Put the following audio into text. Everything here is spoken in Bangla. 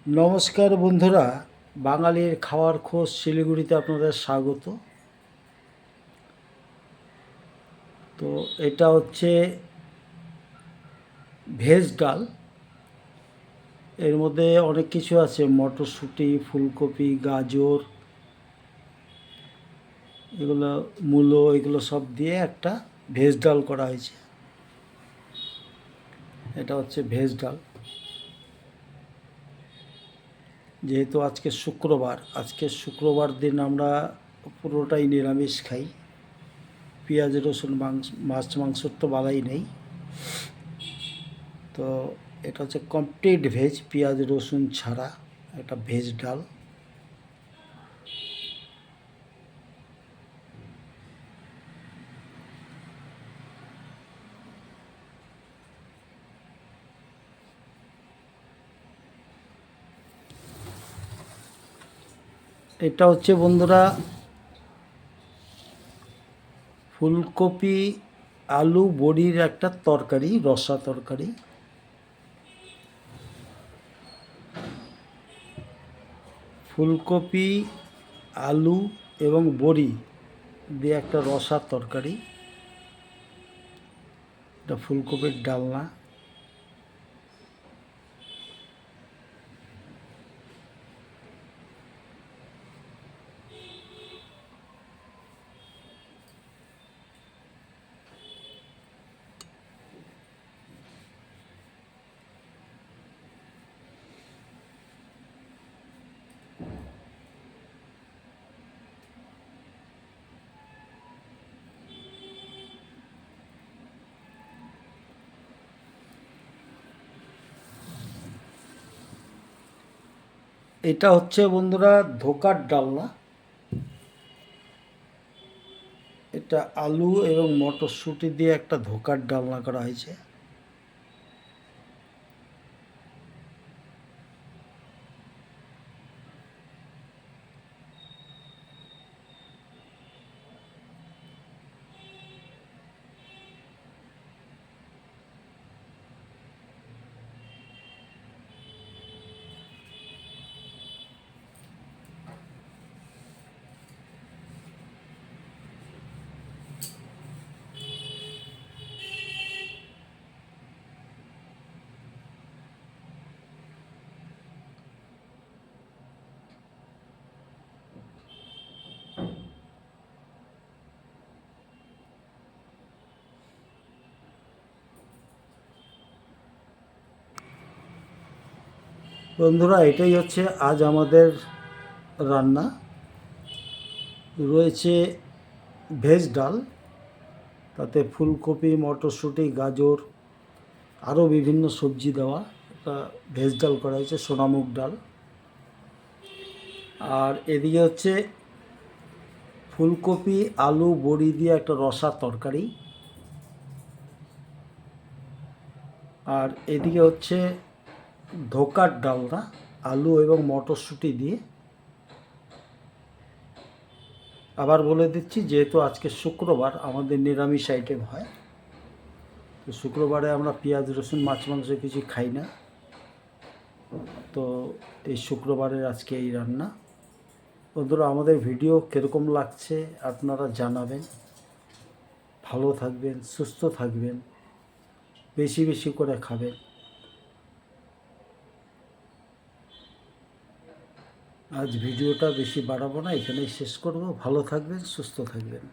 নমস্কার বন্ধুরা, বাঙালির খাওয়ার খোঁজ শিলিগুড়িতে আপনাদের স্বাগত। তো এটা হচ্ছে ভেজ ডাল। এর মধ্যে অনেক কিছু আছে, মটরশুঁটি, ফুলকপি, গাজর, এগুলো মূলো, এগুলো সব দিয়ে একটা ভেজ ডাল করা হয়েছে। এটা হচ্ছে ভেজ ডাল। যেহেতু আজকে শুক্রবার দিন আমরা পুরোটাই নিরামিষ খাই। পেঁয়াজ রসুন মাছ মাংসর তো বালাই নেই। তো এটা হচ্ছে কমপ্লিট ভেজ, পেঁয়াজ রসুন ছাড়া একটা ভেজ ডাল। এটা হচ্ছে বন্ধুরা ফুলকপি আলু বড়ির একটা তরকারি, রসা তরকারি। ফুলকপি আলু এবং বড়ি দিয়ে একটা রসা তরকারি। এটা ফুলকপির ডালনা। এটা হচ্ছে বন্ধুরা ধোকার ডালনা। এটা আলু এবং মটরশুঁটি দিয়ে একটা ধোকার ডালনা করা হয়েছে। বন্ধুরা, এটাই হচ্ছে আজ আমাদের রান্না। রয়েছে ভেজ ডাল, তাতে ফুলকপি, মটরশুঁটি, গাজর, আরও বিভিন্ন সবজি দেওয়া একটা ভেজ ডাল করা হয়েছে, সোনামুগ ডাল। আর এদিকে হচ্ছে ফুলকপি আলু বড়ি দিয়ে একটা রসা তরকারি। আর এদিকে হচ্ছে ধোকার ডালনা, আলু এবং মটরশুঁটি দিয়ে। আবার বলে দিচ্ছি, যেহেতু আজকে শুক্রবার আমাদের নিরামিষ আইটেম হয়, তো শুক্রবারে আমরা পেঁয়াজ রসুন মাছ মাংস কিছু খাই না। তো এই শুক্রবারের আজকে এই রান্না। বন্ধুরা, আমাদের ভিডিও কীরকম লাগছে আপনারা জানাবেন। ভালো থাকবেন, সুস্থ থাকবেন, বেশি বেশি করে খাবেন। আজ ভিডিওটা বেশি বাড়াবো না, এখানেই শেষ করব। ভালো থাকবেন, সুস্থ থাকবেন।